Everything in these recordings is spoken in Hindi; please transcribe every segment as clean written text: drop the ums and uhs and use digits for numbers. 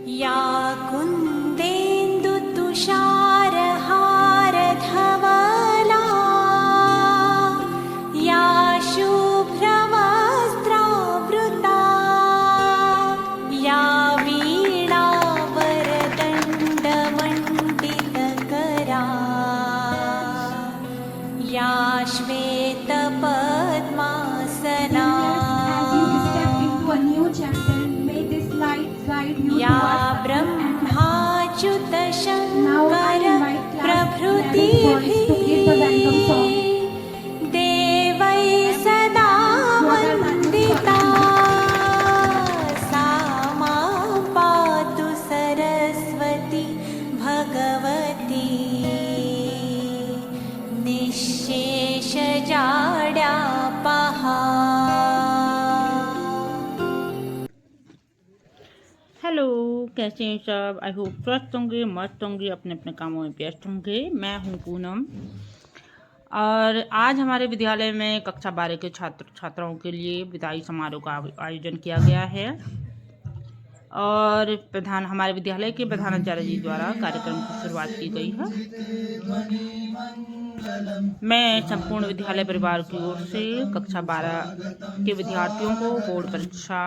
या कुन्देन्दुतुषारहारधवला या शुभ्रवस्त्रावृता या वीणावरदण्डमण्डितकरा या श्वेतपद्मासना या ब्रह्माच्युतशङ्कर प्रभृतिभिः देवैः सदा वन्दिता सा मां पातु सरस्वती भगवती निःशेषजाड्यापहा। हेलो, कैसे हैं सब। आई होप स्वस्थ होंगे, मस्त होंगे, अपने अपने कामों में व्यस्त होंगे। मैं हूं पूनम और आज हमारे विद्यालय में कक्षा 12 के छात्र छात्राओं के लिए विदाई समारोह का आयोजन किया गया है और हमारे विद्यालय के प्रधानाचार्य जी द्वारा कार्यक्रम की शुरुआत की गई है। मैं संपूर्ण विद्यालय परिवार की ओर से कक्षा 12 के विद्यार्थियों को बोर्ड परीक्षा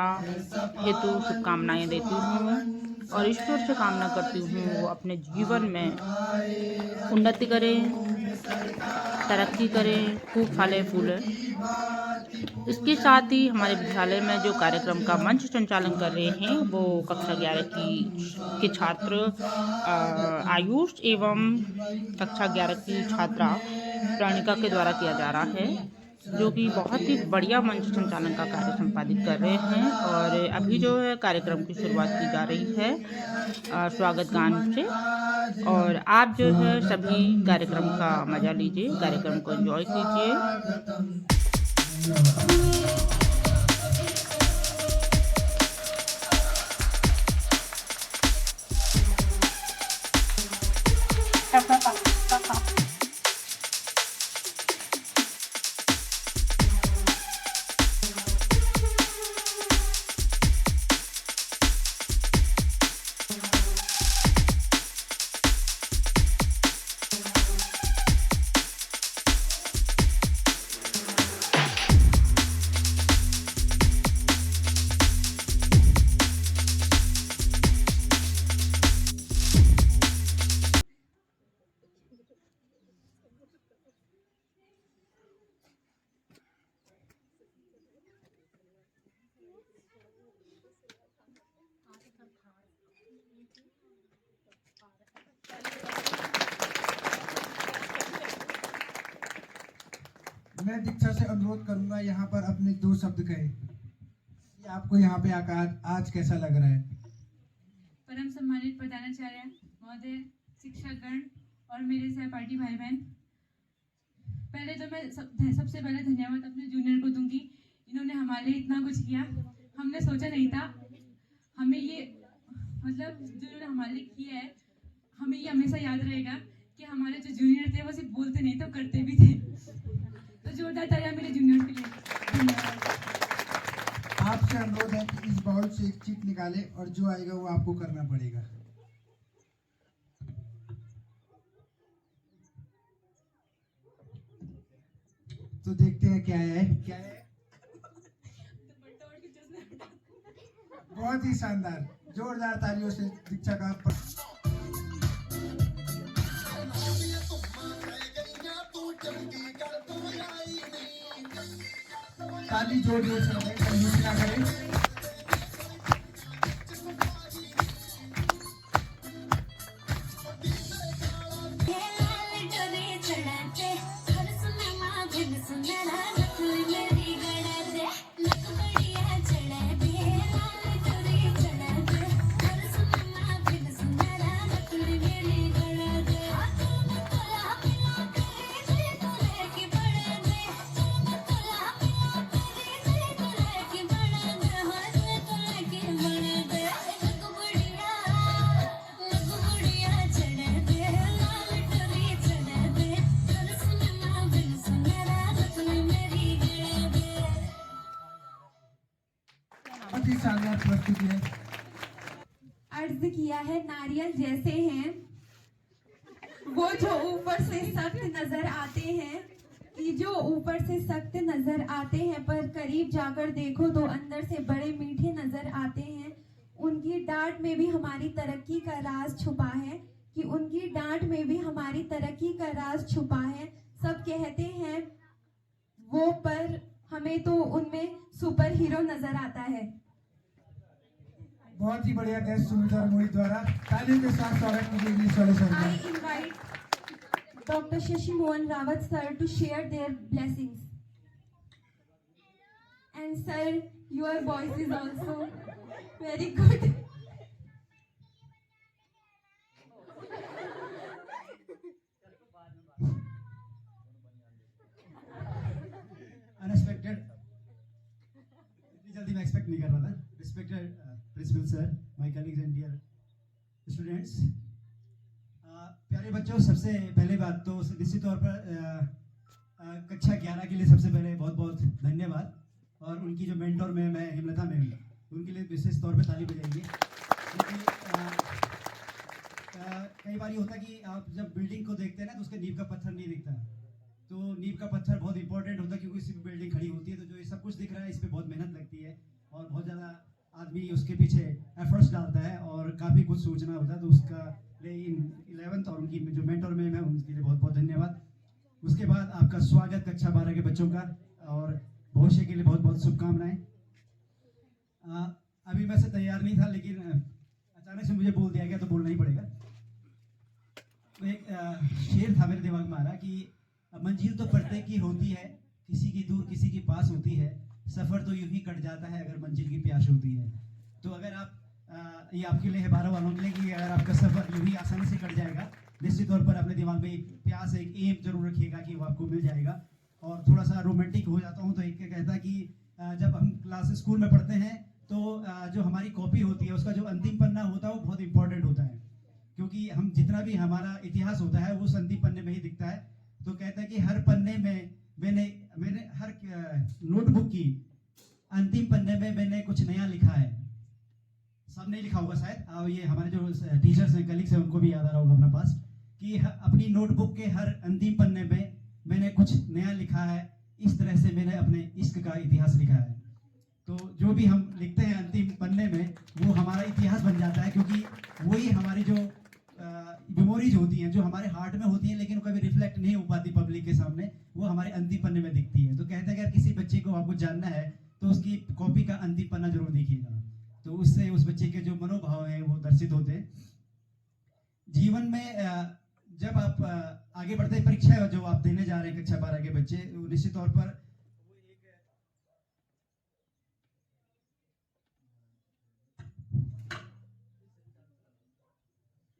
हेतु शुभकामनाएं देती हूँ और ईश्वर से कामना करती हूँ वो अपने जीवन में उन्नति करें, तरक्की करें, खूब फले फूले। इसके साथ ही हमारे विद्यालय में जो कार्यक्रम का मंच संचालन कर रहे हैं वो कक्षा 11 के छात्र आयुष एवं कक्षा 11 की छात्रा प्रणिका के द्वारा किया जा रहा है, जो कि बहुत ही बढ़िया मंच संचालन का कार्य संपादित कर रहे हैं। और अभी जो है कार्यक्रम की शुरुआत की जा रही है स्वागत गान से और आप जो है सभी कार्यक्रम का मजा लीजिए, कार्यक्रम को एंजॉय कीजिए। मैं दीक्षा से अनुरोध करूंगा यहाँ पर अपने 2 शब्द कहे कि आपको यहाँ पे आकर आज कैसा लग रहा है। परम सम्मानित प्रधानाचार्य महोदय, शिक्षकगण और मेरे सहपाठी भाई बहन, पहले तो मैं सबसे पहले धन्यवाद अपने जूनियर को दूंगी। इन्होंने हमारे लिए इतना कुछ किया, हमने सोचा नहीं था। हमें ये मतलब जो इन्होंने हमारे लिए किया है, हमें ये हमेशा याद रहेगा कि हमारे जो जूनियर थे वो सिर्फ बोलते नहीं तो करते भी थे। तो जोरदार तालियां मेरे जूनियर के लिए। धन्यवाद। आपसे अनुरोध है कि इस बाउल से एक चीट निकाले और जो आएगा वो आपको करना पड़ेगा। तो देखते हैं क्या है। बहुत ही शानदार, जोरदार तालियों से दीक्षा का ताली जोर जोर से कंजूसी ना करें। शानदार प्रस्तुति है। अर्ज किया है, नारियल जैसे हैं वो जो ऊपर से सख्त नजर आते हैं, कि जो ऊपर से सख्त नजर आते हैं पर करीब जाकर देखो तो अंदर से बड़े मीठे नजर आते हैं। उनकी डांट में भी हमारी तरक्की का राज छुपा है, कि उनकी डांट में भी हमारी तरक्की का राज छुपा है। सब कहते हैं वो, पर हमें तो उनमें सुपर हीरो नजर आता है। बहुत ही बढ़िया टेस्ट सुमिता और मोहित द्वारा तालियों के साथ स्वागत कीजिए इंग्लिश वाले सर I का। invite Dr. Shashi Mohan Rawat sir to share their blessings. And sir, your voice is also very good. Unexpected, इतनी जल्दी मैं एक्सपेक्ट नहीं कर रहा था। Respected principal sir, my colleagues and dear students, प्यारे बच्चों, सबसे पहले बात तो निश्चित तौर पर कक्षा 11 के लिए सबसे पहले बहुत बहुत धन्यवाद, और उनकी जो मेंटोर मैम है हेमलता मैम, उनके लिए विशेष तौर पर ताली बजाइए। क्योंकि कई बार ये होता है कि आप जब बिल्डिंग को देखते हैं ना तो उसके नींव का पत्थर नहीं दिखता, तो नींव का पत्थर बहुत इंपॉर्टेंट होता है, क्योंकि इसी पे बिल्डिंग खड़ी होती है। तो जो ये सब कुछ दिख रहा है, इस पे बहुत मेहनत लगती है और बहुत ज़्यादा आदमी उसके पीछे एफर्ट्स डालता है और काफ़ी कुछ सोचना होता है। तो उसका लिए 11th और उनकी जो मेंटोर मैम है उनके लिए बहुत बहुत धन्यवाद। उसके बाद आपका स्वागत कक्षा 12 के बच्चों का, और भविष्य के लिए बहुत बहुत शुभकामनाएं। अभी मैं से तैयार नहीं था, लेकिन अचानक से मुझे बोल दिया गया तो बोलना ही पड़ेगा। तो एक शेर था मेरे दिमाग में आ रहा कि मंजिल तो प्रत्येक की होती है, किसी की दूर किसी की पास होती है, सफ़र तो यूं ही कट जाता है अगर मंजिल की प्यास होती है। तो अगर आप ये आपके लिए है 12 वालों के लिए कि अगर आपका सफ़र यूं ही आसानी से कट जाएगा, निश्चित तौर पर अपने दिमाग में एक प्यास, एक एम जरूर रखिएगा कि वो आपको मिल जाएगा। और थोड़ा सा रोमांटिक हो जाता हूँ तो एक कहता है कि जब हम क्लास स्कूल में पढ़ते हैं तो जो हमारी कॉपी होती है उसका जो अंतिम पन्ना होता है वो बहुत इंपॉर्टेंट होता है, क्योंकि हम जितना भी हमारा इतिहास होता है वो उस अंतिम पन्ने में ही दिखता है। तो कहता है कि हर पन्ने में मैंने हर नोटबुक की अंतिम पन्ने में मैंने कुछ नया लिखा है। सब नहीं लिखा होगा शायद, ये हमारे जो टीचर्स हैं, कलीग्स हैं, उनको भी याद आ रहा होगा अपना पास, कि अपनी नोटबुक के हर अंतिम पन्ने में मैंने कुछ नया लिखा है। इस तरह से मैंने अपने इश्क का इतिहास लिखा है। तो जो भी हम लिखते हैं अंतिम पन्ने में वो हमारा इतिहास बन जाता है, क्योंकि वही हमारी जो मेमोरीज होती हैं, जो हमारे हार्ट में होती हैं लेकिन कभी रिफ्लेक्ट नहीं हो पाती पब्लिक के सामने, वो हमारे अंतिम पन्ने में दिखती है। तो कहते हैं कि अगर किसी बच्चे को आपको जानना है तो उसकी कॉपी का अंतिम पन्ना जरूर देखिएगा, तो उससे उस बच्चे के जो मनोभाव हैं वो दर्शित होते हैं। जीवन में जब आप आगे बढ़ते हैं, परीक्षा जो आप देने जा रहे हैं कक्षा 12 के बच्चे, निश्चित तौर पर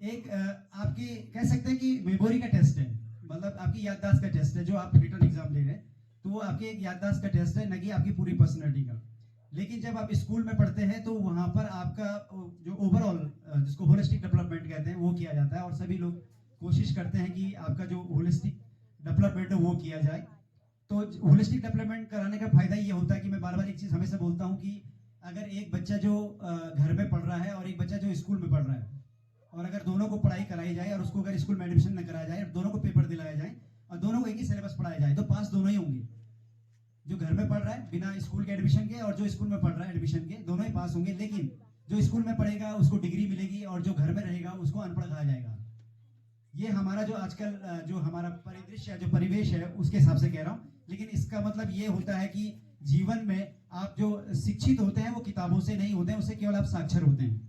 एक आपकी कह सकते हैं कि मेमोरी का टेस्ट है, मतलब आपकी याददाश्त का टेस्ट है। जो आप रिटर्न एग्जाम दे रहे हैं तो वो आपकी एक याददाश्त का टेस्ट है, न कि आपकी पूरी पर्सनैलिटी का। लेकिन जब आप स्कूल में पढ़ते हैं तो वहाँ पर आपका जो ओवरऑल, जिसको होलिस्टिक डेवलपमेंट कहते हैं, वो किया जाता है। और सभी लोग कोशिश करते हैं कि आपका जो होलिस्टिक डेवलपमेंट है वो किया जाए। तो होलिस्टिक डेवलपमेंट कराने का फायदा ये होता है कि मैं बार बार एक चीज़ हमेशा बोलता हूँ कि अगर एक बच्चा जो घर में पढ़ रहा है और एक बच्चा जो स्कूल में पढ़ रहा है, और अगर दोनों को पढ़ाई कराई जाए और उसको अगर स्कूल में एडमिशन न कराया जाए और दोनों को पेपर दिलाया जाए और दोनों को एक ही सिलेबस पढ़ाया जाए, तो पास दोनों ही होंगे। जो घर में पढ़ रहा है बिना स्कूल के एडमिशन के, और जो स्कूल में पढ़ रहा है एडमिशन के, दोनों ही पास होंगे। लेकिन जो स्कूल में पढ़ेगा उसको डिग्री मिलेगी और जो घर में रहेगा उसको अनपढ़ कहा जाएगा। ये हमारा जो आजकल जो हमारा परिदृश्य है, जो परिवेश है, उसके हिसाब से कह रहा हूँ। लेकिन इसका मतलब ये होता है कि जीवन में आप जो शिक्षित होते हैं वो किताबों से नहीं होते हैं, उससे केवल आप साक्षर होते हैं।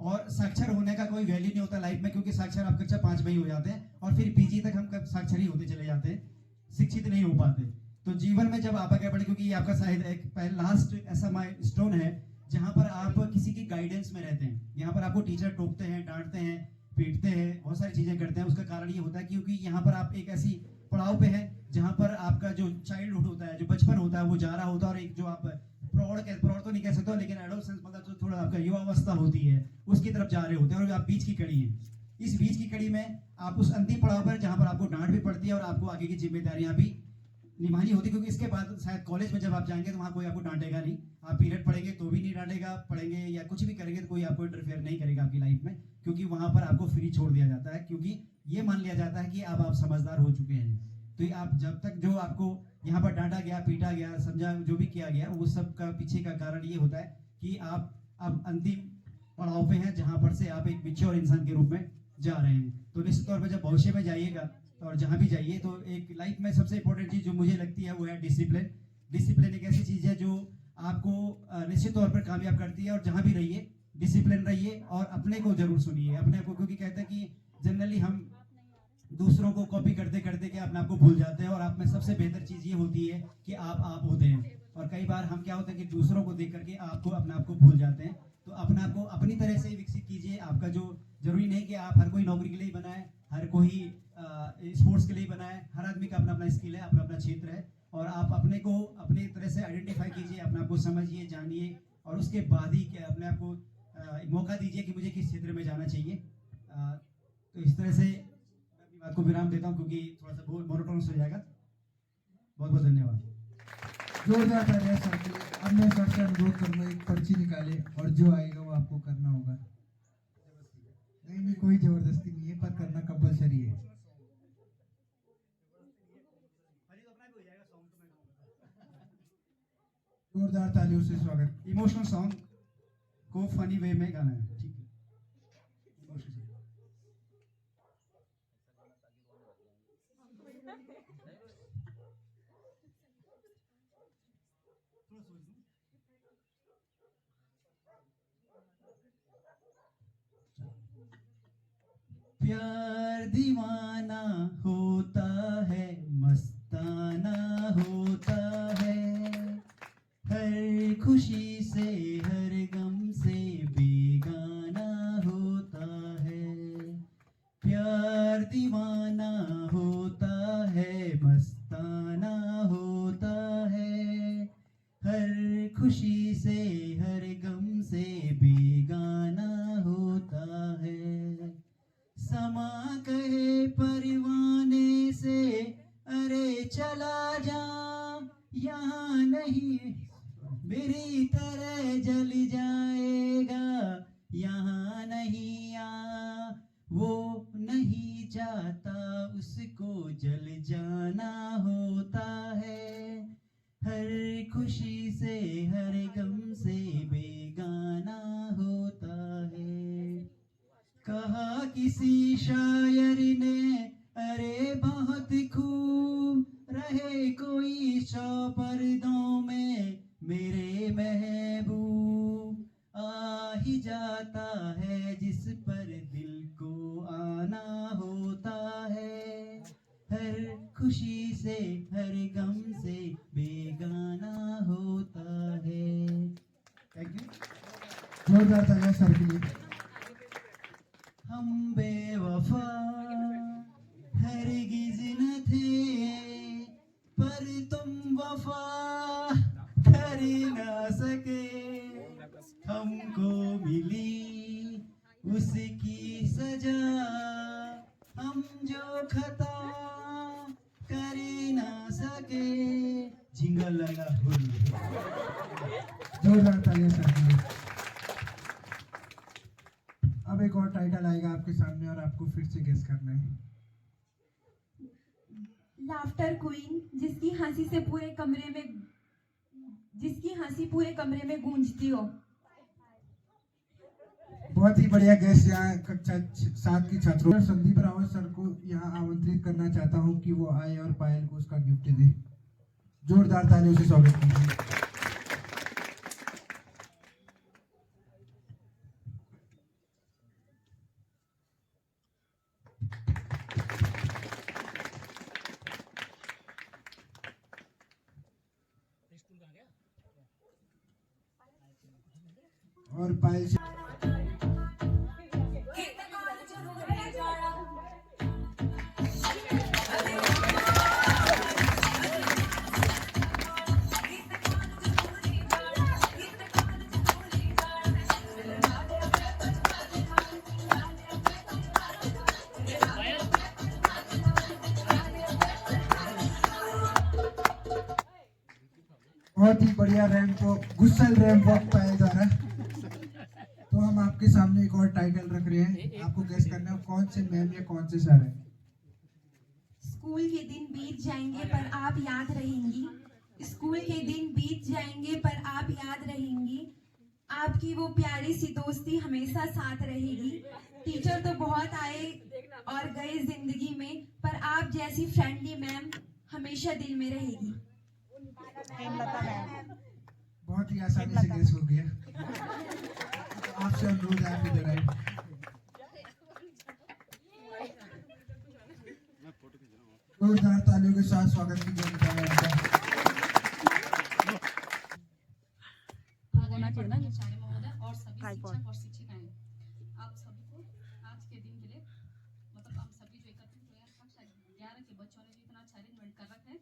और साक्षर होने का कोई वैल्यू नहीं होता लाइफ में, क्योंकि साक्षर आप कक्षा 5 में ही हो जाते हैं और फिर पीजी तक हम साक्षर ही होते चले जाते हैं, शिक्षित नहीं हो पाते। तो जीवन में जब आप आगे बढ़े, क्योंकि ये आपका शायद एक लास्ट ऐसा माइलस्टोन है जहाँ पर आप किसी की गाइडेंस में रहते हैं। यहाँ पर आपको टीचर टोकते हैं, डांटते हैं, पीटते हैं, बहुत सारी चीजें करते हैं। उसका कारण ये होता है क्योंकि यहाँ पर आप एक ऐसी पड़ाव पे हैं जहाँ पर आपका जो चाइल्डहुड होता है, जो बचपन होता है, वो जा रहा होता है, और एक जो आप प्रौढ़ तो नहीं कह सकते, लेकिन एडोलसेंस मतलब जो थोड़ा आपका युवावस्था होती है उसकी तरफ जा रहे होते हैं, और आप बीच की कड़ी हैं। इस बीच की कड़ी में आप उस अंतिम पड़ाव पर जहाँ पर आपको डांट भी पड़ती है और आपको आगे की जिम्मेदारियां भी निभानी होती है, क्योंकि इसके बाद शायद कॉलेज में जब आप जाएंगे तो वहाँ कोई आपको डांटेगा नहीं, आप पीरियड पढ़ेंगे तो भी नहीं डांटेगा, पढ़ेंगे या कुछ भी करेंगे तो कोई आपको इंटरफेयर नहीं करेगा आपकी लाइफ में, क्योंकि वहाँ पर आपको फ्री छोड़ दिया जाता है, क्योंकि ये मान लिया जाता है कि अब आप समझदार हो चुके हैं। तो ये आप जब तक जो आपको यहाँ पर डांटा गया, पीटा गया, समझा, जो भी किया गया, वो सब का पीछे का कारण ये होता है कि आप अब अंतिम पड़ाव पे हैं, जहाँ पर से आप एक मैच्योर इंसान के रूप में जा रहे हैं। तो निश्चित तौर पर जब भविष्य में जाइएगा और जहाँ भी जाइए, तो एक लाइफ में सबसे इंपॉर्टेंट चीज़ जो मुझे लगती है वो है डिसिप्लिन। डिसिप्लिन एक ऐसी चीज़ है जो आपको निश्चित तौर पर कामयाब करती है। और जहाँ भी रहिए डिसिप्लिन रहिए और अपने को जरूर सुनिए, अपने को, क्योंकि कहते हैं कि जनरली हम दूसरों को कॉपी करते करते के अपने आप को भूल जाते हैं, और आप में सबसे बेहतर चीज़ ये होती है कि आप होते हैं। और कई बार हम क्या होता है कि दूसरों को देख करके आपको अपने आप को भूल जाते हैं। तो अपने आप को अपनी तरह से ही विकसित कीजिए। आपका जो जरूरी नहीं कि आप हर कोई नौकरी के लिए ही बनाए, हर कोई स्पोर्ट्स के लिए बनाए, हर आदमी का अपना अपना स्किल है, अपना अपना क्षेत्र है, और आप अपने को अपनी तरह से आइडेंटिफाई कीजिए, अपने आप को समझिए, जानिए, और उसके बाद ही अपने आप को मौका दीजिए कि मुझे किस क्षेत्र में जाना चाहिए। तो इस तरह से मैं अपनी बात को विराम देता हूँ, क्योंकि थोड़ा सा मोनोटोनस हो जाएगा। बहुत बहुत धन्यवाद। जोरदार तालियां सर के लिए। अब मैं सर से अनुरोध करूंगा एक पर्ची निकाले और जो आएगा वो आपको करना होगा। नहीं, कोई जबरदस्ती नहीं है, पर करना कंपलसरी है। जोरदार तालियों से स्वागत। इमोशनल सॉन्ग को फनी वे में गाना है, ठीक है? इमोशनल प्यार दीवाना होता है, मस्ताना होता है, हर खुशी से हर गम से बेगाना होता है। प्यार दीवाना होता है, मस्ताना होता है, हर खुशी से हर गम से बेगाना होता है। समा कहे परवाने से, अरे चला जा यहाँ नहीं, मेरी तरह जल जाएगा यहाँ नहीं आ। वो नहीं चाहता उसको जल जाना होता है, हर खुशी से हर गम से बेगाना होता है। कहा किसी शायर ने, अरे बहुत खूब रहे कोई 100 पर्दों में मेरे महबूब, आ ही जाता है जिस पर दिल को आना होता है, हर खुशी से हर गम से बेगाना होता है। Thank you. जोरदार तालियां सर के लिए। हम बेवफा हरगिज न थे, पर तुम वफा कर न सके। हमको मिली उसकी सजा, हम जो खता कर न सके। जिंगल हुल। जोरदार तालियां सर के लिए। अब एक और टाइटल आएगा आपके सामने और आपको फिर से गेस करना है। लाफ्टर क्वीन, जिसकी हंसी पूरे कमरे में गूंजती हो। बहुत ही बढ़िया गेस्ट। यहाँ कक्षा 7 की छात्रों संदीप रावत सर को यहाँ आमंत्रित करना चाहता हूँ कि वो आए और पायल को उसका गिफ्ट दे। जोरदार तालियों से स्वागत कीजिए। और पायल से बहुत बहुत ही बढ़िया रैंप गुस्सल रैंप वॉक पाया जा रहा है। तो हम आपके सामने एक और टाइटल रख रहे हैं, आपको गेस करना है कौन से मैम या कौन से सर है। स्कूल के दिन बीत जाएंगे पर आप याद रहेंगी, स्कूल के दिन बीत जाएंगे पर आप याद रहेंगी, आपकी वो प्यारी सी दोस्ती हमेशा साथ रहेगी। टीचर तो बहुत आए और गए जिंदगी में, पर आप जैसी फ्रेंडली मैम हमेशा दिल में रहेगी। बहुत ही आसानी से गेस हो गया। आपसे अनुरोध है आप इधर आए। जोरदार तालियों के साथ स्वागत कीजिए उनका मैम का। आचार्य महोदय और सभी शिक्षक और शिक्षिकाएं, आप सभी को आज के दिन के लिए मतलब हम सभी जो एकत्रित हुए हैं कक्षा 11 के बच्चों ने जो इतना अच्छा अरेंजमेंट कर रखा है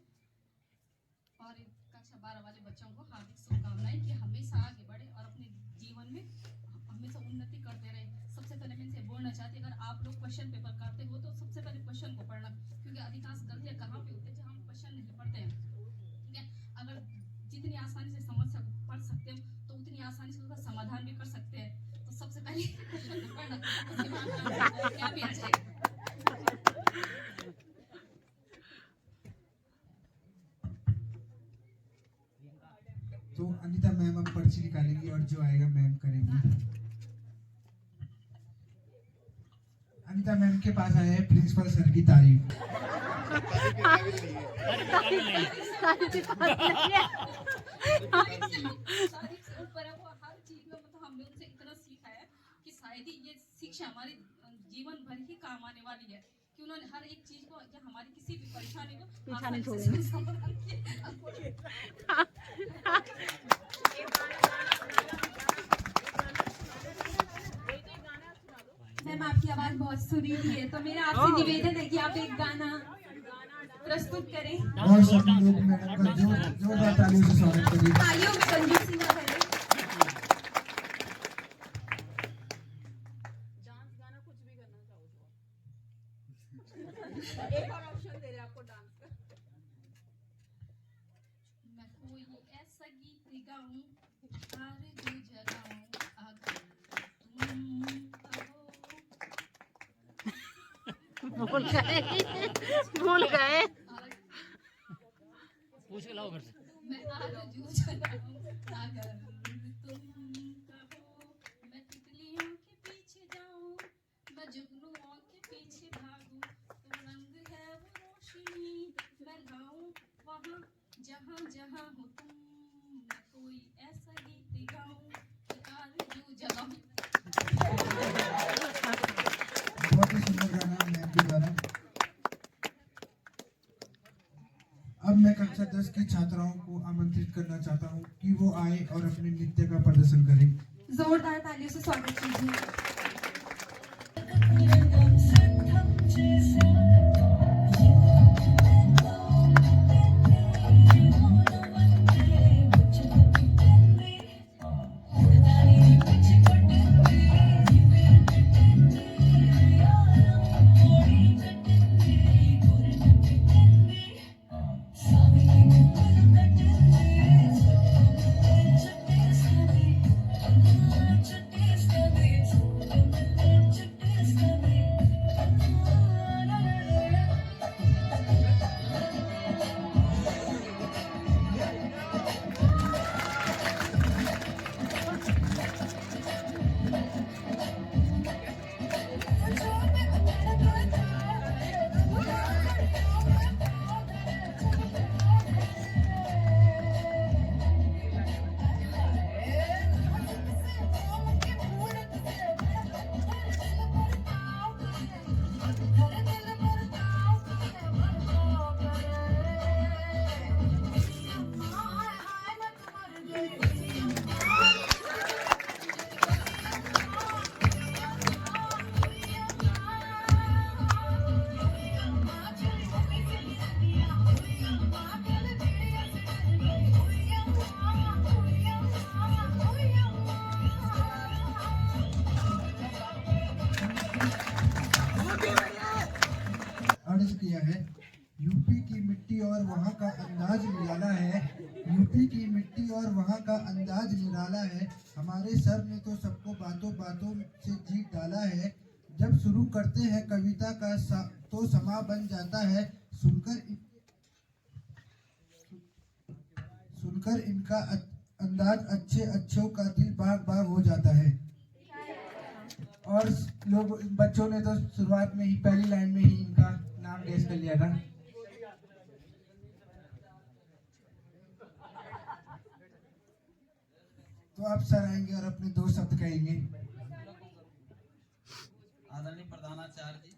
और कक्षा 12 वाले बच्चों को हार्दिक शुभकामनाएं कि हमेशा आगे बढ़े और अपने जीवन में हमेशा उन्नति करते रहे। सबसे पहले मैं इनसे बोलना चाहती अगर आप लोग क्वेश्चन पेपर करते हो तो सबसे पहले क्वेश्चन को पढ़ना, क्योंकि अधिकांश गलतियां कहाँ पे होती है जब हम क्वेश्चन नहीं पढ़ते हैं। ठीक है, अगर जितनी आसानी से समस्या को पढ़ सकते हैं तो उतनी आसानी से उसका समाधान भी कर सकते हैं। तो सबसे पहले क्वेश्चन को पढ़ना, उसके बाद क्या भी आ जाएगा। तो अनीता मैम अब पर्ची निकालेंगी और जो आएगा मैम करेंगी। अनीता मैम के पास आए हैं प्रिंसिपल सर की तारीफ। तारीफ से ऊपर है वो हर चीज में मतलब हमने उनसे इतना सीखा है कि शायद ही ये शिक्षा हमारे जीवन भर ही काम आने वाली है, कि उन्होंने हर एक चीज को या हमारी किसी भी परेशानी को आसानी से समाधान किया। मैम आपकी आवाज बहुत सुरीली है, तो मेरा आपसे निवेदन है कि आप एक गाना प्रस्तुत करें। और सभी लोग मैडम का जोरदार तालियों से स्वागत करिए। तालियों में कंजूसी ना करें। मैं कोई ऐसा गीत गाऊं आरज़ू जगाऊं अगर तुम कहो। भूल गए पूछ के लाओ घर से। मैं आरज़ू जगाऊं अगर तुम कहो, मैं तितलियों के पीछे जाऊं, मैं जुगनुओं के पीछे भागूं, तो रंग है वो रोशनी मैं लाऊं वहाँ जहाँ जहाँ हो तुम। मैं कोई ऐसा गीत गाऊं कि आरज़ू जगाऊं। बहुत ही सुंदर गाना मैम के द्वारा। अब मैं कक्षा 10 की छात्राओं को आमंत्रित करना चाहता हूं कि वो आए और अपने नृत्य का प्रदर्शन करें। जोरदार तालियों से स्वागत कीजिए। अर्ज किया है, यूपी की मिट्टी और वहाँ का अंदाज निराला है, यूपी की मिट्टी का अंदाज निराला है। हमारे सर ने तो सबको बातों बातों से जीत डाला है। जब शुरू करते हैं कविता का तो समा बन जाता है। सुनकर इनका अंदाज अच्छों का दिल बाग बाग हो जाता है। और लोग बच्चों ने तो शुरुआत में ही पहली लाइन में ही इनका नाम गेस कर लिया था। तो आप सर आएंगे और अपने 2 शब्द कहेंगे। आदरणीय प्रधानाचार्य जी,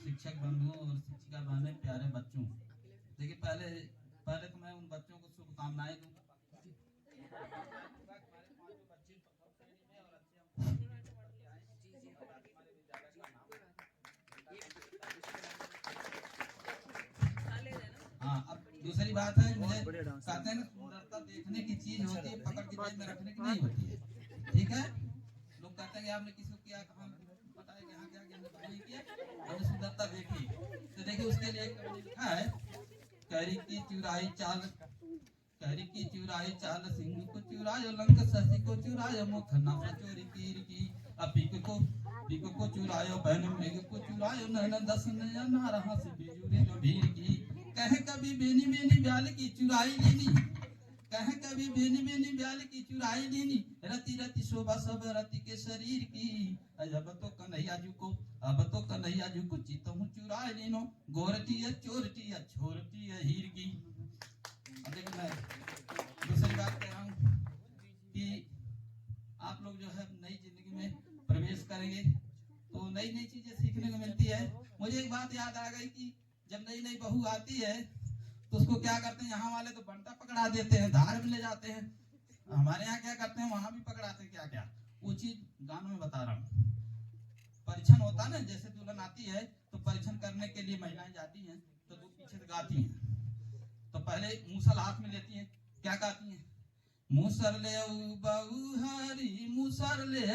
शिक्षक बंधुओं और शिक्षिका बहनें, प्यारे बच्चों, देखिए पहले तो मैं उन बच्चों को शुभकामनाएं दूं। हाँ, अब दूसरी बात है, मुझे कहते हैं सुंदरता देखने की चीज होती है, पकड़ के जेब में रखने की नहीं होती है। ठीक है, लोग कहते हैं कि आपने किसी को क्या कहा, पता है कि हाँ क्या नहीं किया, हमने सुंदरता देखी। तो देखिए उसके लिए लिखा है, करी की चुराई चाल सिंह को चुरायो, लंक शशि को चुरायो, मुख नाम चोरी की पीक को चुरायो, बहन मृग को चुरायो, नैन दस नयन रहा से बिजुरी जो भीड़ की। कहे कभी बेनी बेनी ब्याल की चुराई लेनी, कहे कभी बेनी बेनी ब्याल की चुराई लेनी, रति रति शोभा सब रति के शरीर की। अब तो कन्हैया जी को चितहूँ चुराई लेनो, गोरटी है चोरटी है छोरटी है हीर की। अब देखो मैं दूसरी बात कह रहा हूँ कि आप लोग जो है नई जिंदगी में प्रवेश करेंगे तो नई नई चीजें सीखने को मिलती है। मुझे एक बात याद आ गई कि जब नई नई बहू आती है तो उसको क्या करते हैं, यहाँ वाले तो बंटा पकड़ा देते हैं, धार में ले जाते हैं। हमारे यहाँ क्या करते हैं, वहां भी पकड़ाते हैं। क्या वो चीज गानों में बता रहा हूँ। परीक्षण होता है ना, जैसे दुल्हन आती है तो परीक्षण करने के लिए महिलाएं जाती हैं तो पीछे से गाती हैं। तो पहले मूसल हाथ में लेती हैं, क्या गाती हैं, मूसर ले बहुहारी मूसर ले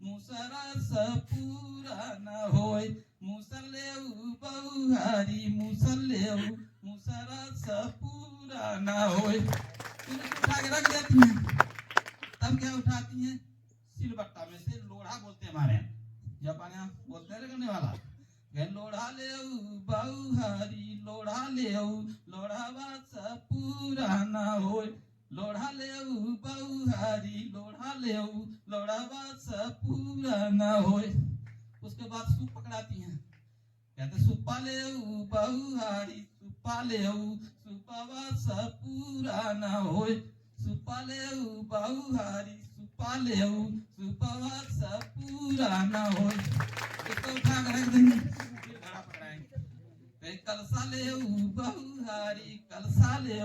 मूसरा सपूरा न होय, मूसर ले बहुहारी मूसर ले मूसरा सपूरा न होय। उठा के रख देती हैं। तब क्या उठाती हैं, सिलबट्टा में से लोढ़ा बोलते हैं हमारे यहाँ, जापान यहाँ बोलते हैं करने वाला, लोढ़ा ले बहुहारी लोढ़ा ले लोढ़ावा सपूरा न होय, लोढ़ा ले बहुहारी लोढ़ा ले लोढ़ावा सपूरा न होय। उसके बाद सूप पकड़ाती हैं, कहते सुपा ले बहुहारी सुपा ले सुपावा सपूरा न होय, सुपा ले बहुहारी सुपा ले सुपावा सपूरा न होय। इसको उठा कर रख देंगे, घड़ा पकड़ाएंगे, कलसा ले बहुहारी कलसा ले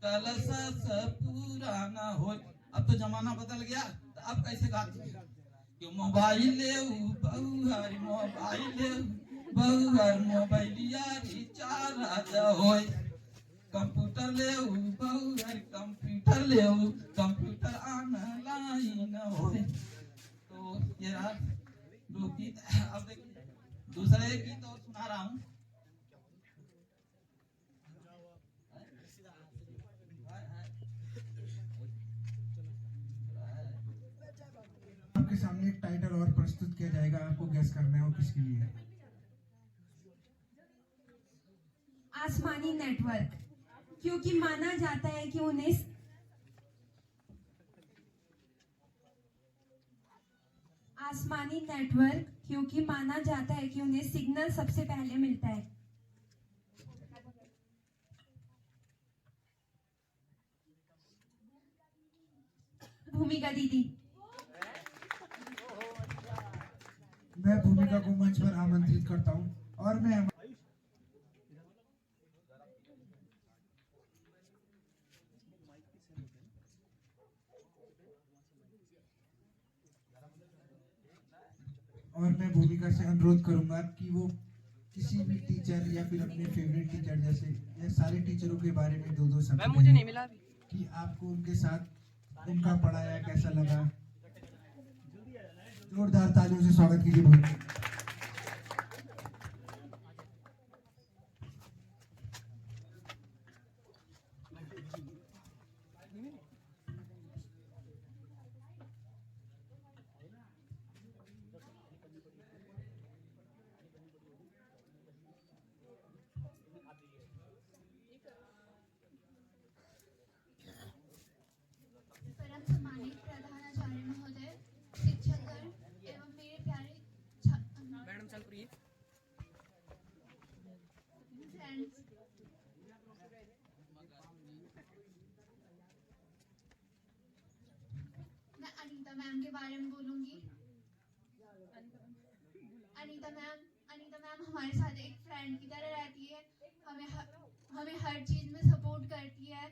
कलसा सपूरा न होय। अब तो जमाना बदल गया, तो अब कैसे गाते हैं कि मोबाइल ले बहुहारी मोबाइल ले बहुहार मोबाइलिया रिचार्ज होय, कंप्यूटर ले बहुहारी कंप्यूटर ले कंप्यूटर ऑनलाइन होय। तो ये रहा दो गीत। अब देखिए दूसरे गीत और सुना रहा हूँ। आपके सामने एक टाइटल और प्रस्तुत किया जाएगा, आपको गैस करना है वो किसके लिए है। आसमानी नेटवर्क, क्योंकि माना जाता है कि उन्हें आसमानी नेटवर्क क्योंकि माना जाता है कि उन्हें सिग्नल सबसे पहले मिलता है। भूमिका दीदी। मैं भूमिका को मंच पर आमंत्रित करता हूँ और मैं भूमिका से अनुरोध करूंगा कि वो किसी भी टीचर या फिर अपने फेवरेट टीचर जैसे या सारे टीचरों के बारे में 2-2 शब्द मुझे नहीं मिला कि आपको उनके साथ उनका पढ़ाया कैसा लगा। जोरदार तालियों से स्वागत कीजिए भूमिका। बारे में बोलूंगी। अनीता मैम हमारे साथ एक फ्रेंड की तरह रहती है, हमें हर चीज में सपोर्ट करती है।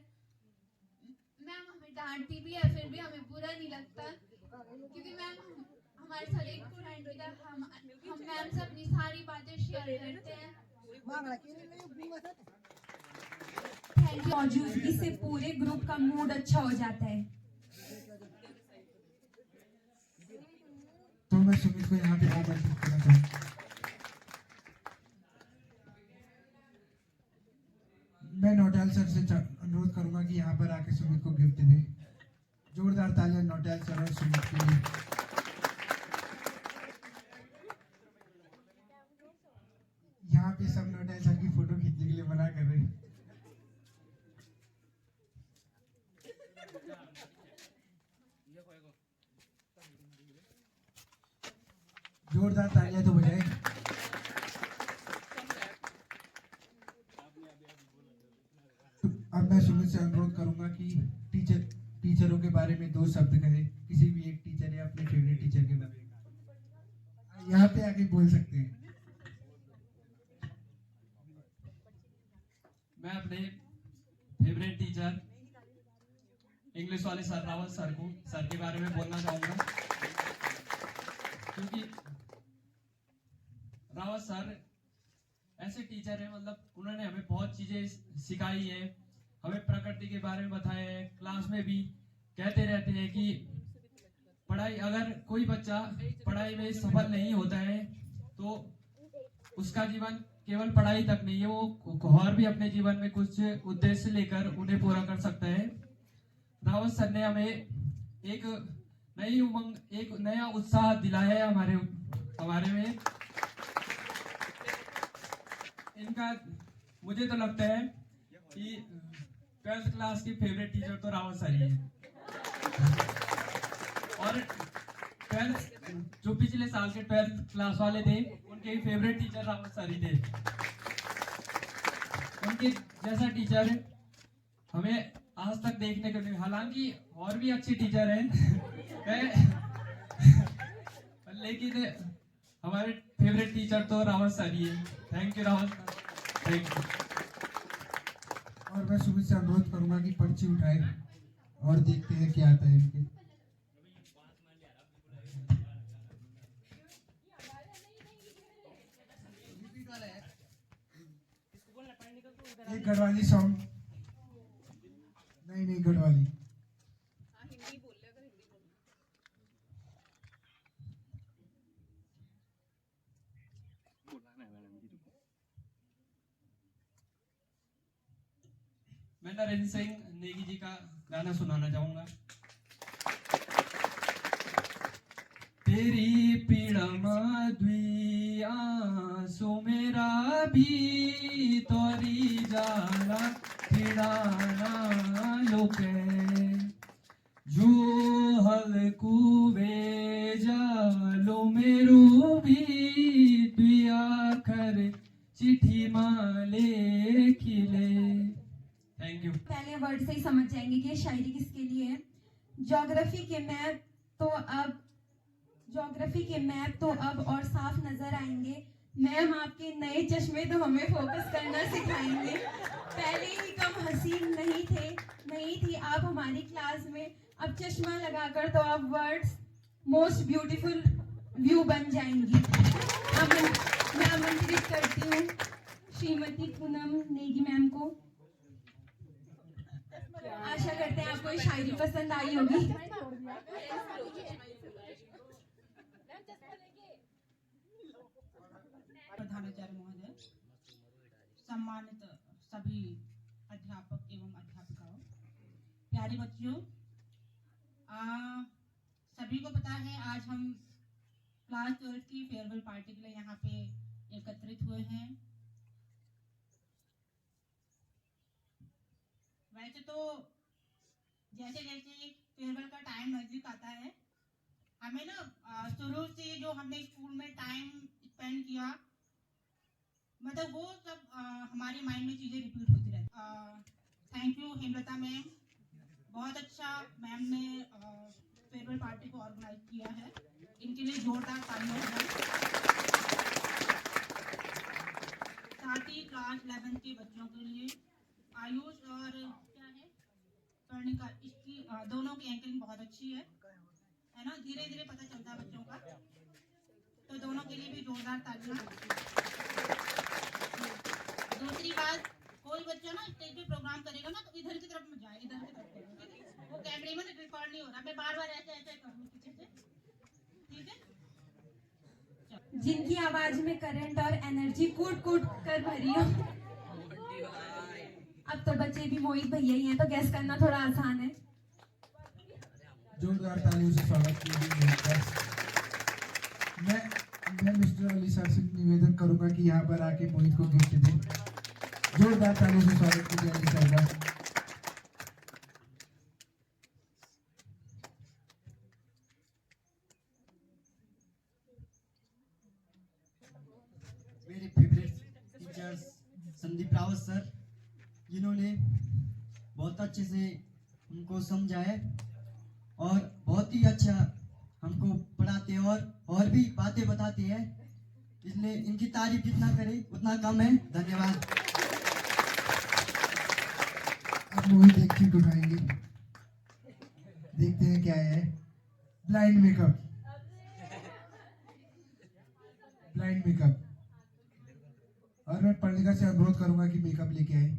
मैम हमें डांटती भी है, फिर भी हमें बुरा नहीं लगता, क्योंकि मैम हमारे साथ एक फ्रेंड की तरह हम मैम से अपनी सारी बातें शेयर करते हैं। मौजूदगी से पूरे ग्रुप का मूड अच्छा हो जाता है। तो मैं सुमित को यहाँ पे आमंत्रित करना चाहूँगा। मैं नौटियाल सर से अनुरोध करूंगा कि यहाँ पर आके सुमित को गिफ्ट दें। जोरदार तालियां नौटियाल सर और सुमित के लिए। यहाँ पे सब नौटियाल सर की फोटो खींचने के लिए मना कर रहे हैं। जोरदार तालियां तो बजाएं। अब मैं सुमित से अनुरोध करूंगा कि टीचरों के बारे में 2 शब्द कहे, किसी भी एक टीचर या अपने फेवरेट टीचर के बारे में। यहाँ पे आके बोल सकते हैं। मैं अपने फेवरेट टीचर इंग्लिश वाले सर रावत सर के बारे में बोलना चाहूँगा, क्योंकि रावत सर ऐसे टीचर है, मतलब उन्होंने हमें बहुत चीज़ें सिखाई है, हमें प्रकृति के बारे में बताया है। क्लास में भी कहते रहते हैं कि पढ़ाई, अगर कोई बच्चा पढ़ाई में सफल नहीं होता है तो उसका जीवन केवल पढ़ाई तक नहीं है, वो और भी अपने जीवन में कुछ उद्देश्य लेकर उन्हें पूरा कर सकता है। रावत सर ने हमें एक नई उमंग, एक नया उत्साह दिलाया है हमारे में। इनका मुझे तो लगता है कि 12th क्लास की फेवरेट टीचर तो रावत सर ही है। और 12th जो पिछले साल के 12th क्लास वाले थे, उनके फेवरेट टीचर रावत सर ही थे। उनके जैसा टीचर हमें आज तक देखने को नहीं, हालांकि और भी अच्छे टीचर हैं लेकिन हमारे फेवरेट टीचर तो रावत सर ही है। Thank you Rawat, thank you. और मैं सुमित से अनुरोध करूंगा कि पर्ची उठाए और देखते हैं क्या आता है इनके। एक गढ़वाली सॉन्ग, नहीं गढ़वाली। मैं नरेंद्र सिंह नेगी जी का गाना सुनाना चाहूंगा। तेरी पीड़ा माधुई आंसू मेरा भी तोरी जाला पीड़ाना लोके जो हलकुवे जालो मेरू भी दुआ खर चिट्ठी माले खिले। Thank you. पहले वर्ड से ही समझ जाएंगे कि ये शायरी किसके लिए है। ज्योग्राफी के मैप तो अब और साफ नजर आएंगे। मैम आपके नए चश्मे तो हमें फोकस करना सिखाएंगे। पहले ही कम हसीन नहीं थी आप हमारी क्लास में, अब चश्मा लगाकर तो आप वर्ड्स मोस्ट ब्यूटीफुल व्यू बन जाएंगी। मैं आमंत्रित करती हूँ श्रीमती पूनम नेगी मैम को। आशा करते हैं आपको ये शायरी पसंद आई होगी। प्रधानाचार्य महोदय, सम्मानित सभी अध्यापक एवं अध्यापिकाओं, प्यारे बच्चों, सभी को पता है आज हम क्लास 12 की फेयरवेल पार्टी के लिए यहाँ पे एकत्रित हुए हैं। वैसे तो जैसे जैसे फेयरवेल का टाइम नजदीक आता है, हमें ना शुरू से जो हमने स्कूल में टाइम स्पेंड किया, मतलब वो सब हमारे माइंड में चीज़ें रिपीट होती रहती। थैंक यू हेमलता मैम, बहुत अच्छा मैम ने फेयरवेल पार्टी को ऑर्गेनाइज किया है, इनके लिए जोरदार तालियां हो जाए। साथ ही क्लास 11 के बच्चों के लिए आयुष और क्या है स्वर्णिका, इसकी दोनों की एंकरिंग बहुत अच्छी है ना, धीरे धीरे पता चलता है बच्चों का, तो दोनों के लिए भी जोरदार तालियां। दूसरी बात, कोई बच्चा ना स्टेज पे प्रोग्राम करेगा ना तो इधर की तरफ में जाए, इधर की तरफ करें, ठीक है? वो कैमरे में रिकॉर्ड नहीं हो रहा, मैं बार बार ऐसे ऐसे करूँ पीछे से, ठीक है? जिनकी आवाज में करंट और एनर्जी कूट कूट कर भरी हो। अब तो बच्चे भी मोहित भैया ही हैं, तो गैस करना थोड़ा आसान है। जोरदार तालियों से स्वागत कीजिए। मैं मिस्टर अली सर से निवेदन करूंगा कि यहाँ पर आके मोहित को गिफ्ट दें। जोरदार तालियों से स्वागत कीजिए अली सर का। मेरे favourite teachers Sandeep Rawat sir, जिन्होंने बहुत अच्छे से हमको समझाया और बहुत ही अच्छा हमको पढ़ाते हैं और भी बातें बताते हैं, इसलिए इनकी तारीफ जितना करें उतना कम है। धन्यवाद। अब मोहित एक चीज उठाएंगे, देखते हैं क्या है। Blind makeup, blind makeup. और मैं पढ़ने से अनुरोध करूंगा कि मेकअप लेके आए।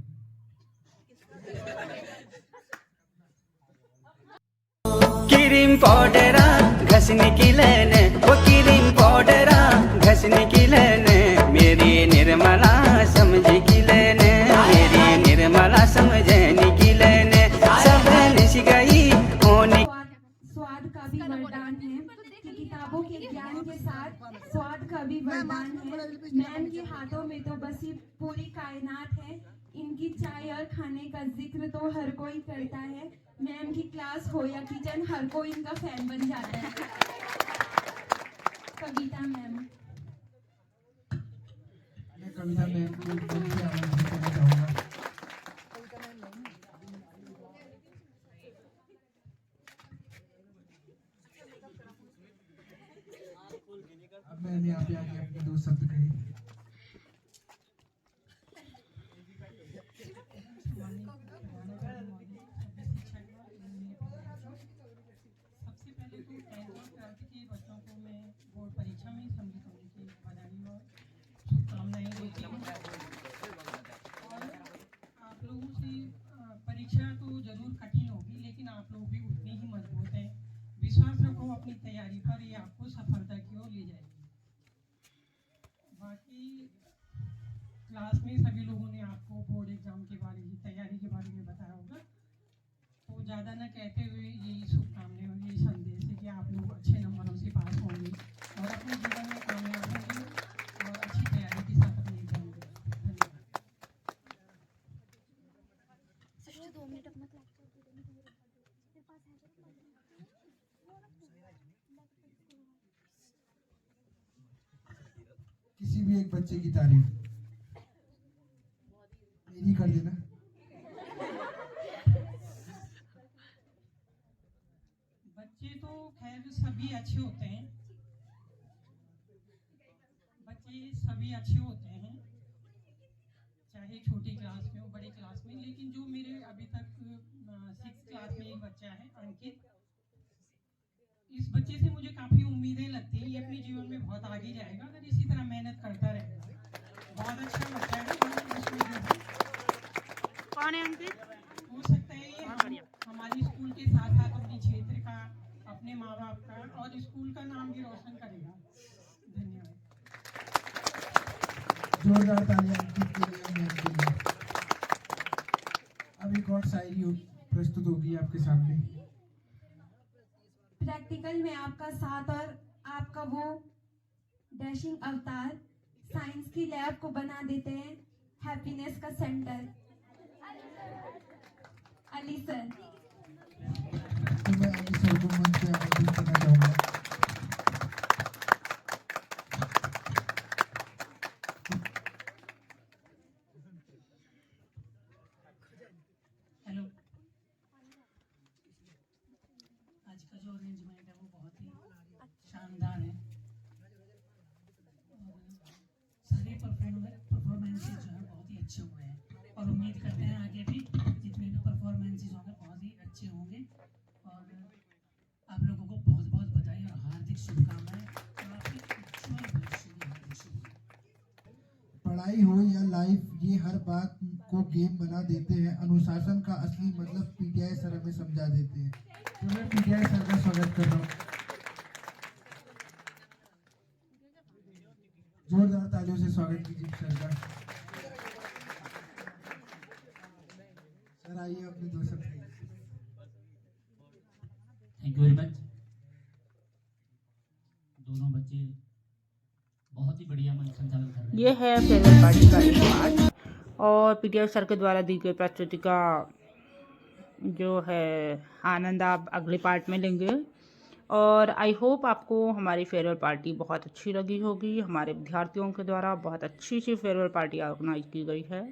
क्रीम पाउडरा घसने की लेने, वो क्रीम पाउडरा घसने की लेने, मेरी निर्मला समझ की लेने, मेरी निर्मला समझने की लेने, सब गई होने। स्वाद का भी वरदान है कि किताबों के ज्ञान के साथ स्वाद का भी वरदान है। मैम के हाथों में तो बस ये पूरी कायनात है। इनकी चाय और खाने का जिक्र तो हर कोई करता है। मैम की क्लास हो या किचन, हर कोई इनका फैन बन जाता है। कविता मैम। मैं कविता मैम को मंच पे आमंत्रित करना चाहूंगा। अब मैंने यहाँ पे आके अपने 2 शब्द कहे। सबसे पहले तो 10th और 12th के बच्चों को मैं बोर्ड परीक्षा में सम्मिलित होने की बधाई और शुभकामनाएं देती हूँ। और आप लोगों से परीक्षा तो जरूर कठिन होगी, लेकिन आप लोग भी उतने ही मजबूत हैं। विश्वास रखो अपनी तैयारी पर, ये आपको सफलता की ओर ले जाएगी। बाकी क्लास में सभी लोगों ने आपको बोर्ड एग्जाम के बारे में, तैयारी के बारे में बताया होगा, तो ज़्यादा न कहते हुए यही शुभकामनाएं और यही संदेश है कि आप लोग अच्छे नंबरों से पास होंगे और अपने जीवन में कामयाब होंगे और अच्छी तैयारी के साथ अपने एग्जाम देंगे। धन्यवाद। किसी भी एक बच्चे की तारीफ मेरी कर देना। बच्चे तो खैर सभी अच्छे होते हैं, बच्चे सभी अच्छे होते हैं, चाहे छोटी क्लास में हो बड़ी क्लास में। लेकिन जो मेरे अभी तक 6th क्लास में एक बच्चा है अंकित, इस बच्चे से मुझे काफ़ी उम्मीदें लगती हैं। ये अपने जीवन में बहुत आगे जाएगा अगर इसी तरह मेहनत करता रहेगा। बहुत अच्छा बच्चा है। कौन है अंकित? हो सकता है ये हमारे स्कूल के साथ साथ अपने क्षेत्र का, अपने माँ बाप का और स्कूल का नाम भी रोशन करेगा। धन्यवाद। जोरदार तालियां अंकित के लिए और मैम के लिए। अब एक और शायरी प्रस्तुत होगी आपके सामने। प्रैक्टिकल में आपका साथ और आपका वो डैशिंग अवतार साइंस की लैब को बना देते हैं हैप्पीनेस का सेंटर। अली सर। तो मैं अली सर को मंच पे आमंत्रित करना चाहूंगा। हेलो, आज का जो अरेंजमेंट अच्छे हुए हैं और उम्मीद करते हैं आगे भी जितने भी परफॉर्मेंसेस होंगे बहुत ही अच्छे होंगे। और आप लोगों को बहुत बहुत बधाई और हार्दिक शुभकामनाएं और आपके उज्ज्वल भविष्य की हार्दिक शुभकामनाएं। पढ़ाई हो या लाइफ, ये हर बात को गेम बना देते हैं। अनुशासन का असली मतलब पीटीआई सर हमें समझा देते हैं। तो मैं पीटीआई सर का स्वागत कर रहा हूँ। जोरदार तालियों से स्वागत कीजिए सर का। सर आइए अपने दो शब्द कहिए। Thank you very much. दोनों बच्चे बहुत ही बढ़िया मंच संचालन कर रहे हैं। ये है फेयरवेल पार्टी का एक पार्ट और पीटीआई सर के द्वारा दी गई प्रस्तुति का जो है आनंद आप अगले पार्ट में लेंगे। और आई होप आपको हमारी फेयरवेल पार्टी बहुत अच्छी लगी होगी। हमारे विद्यार्थियों के द्वारा बहुत अच्छी सी फेयरवेल पार्टी ऑर्गेनाइज की गई है।